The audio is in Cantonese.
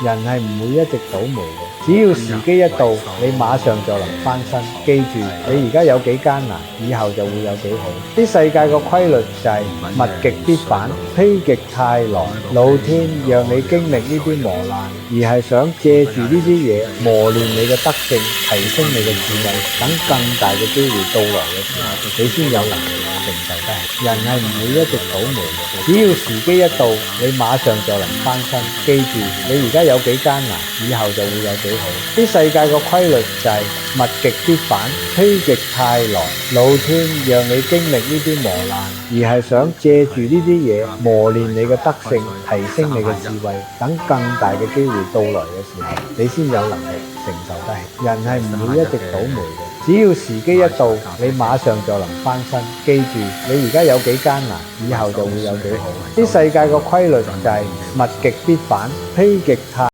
人係唔會一直倒霉嘅，只要時機一到，你馬上就能翻身。記住，你而家有幾艱難，以後就會有幾好。啲世界個規律就係物極必反，否極泰來。老天讓你經歷呢啲磨難，而係想借住呢啲嘢磨練你嘅德性，提升你嘅智慧，等更大嘅機會到來嘅時候，你先有能力承受得起。人係唔會一直倒霉嘅，只要時機一到，你馬上就能翻身。記住，你而家有幾艱難，以後就會有幾好。啲世界個規律就係物極必反，否極泰來。老天讓你經歷呢啲磨難，而係想借住呢啲嘢磨練你嘅德性，提升你嘅智慧，等更大嘅機會到來嘅時候，你先有能力承受得起。人係唔會一直倒霉嘅，只要時機一到，你馬上就能翻身。記住，你而家有幾艱難，以後就會有幾好。啲世界個規律就係物極必反，否極泰來。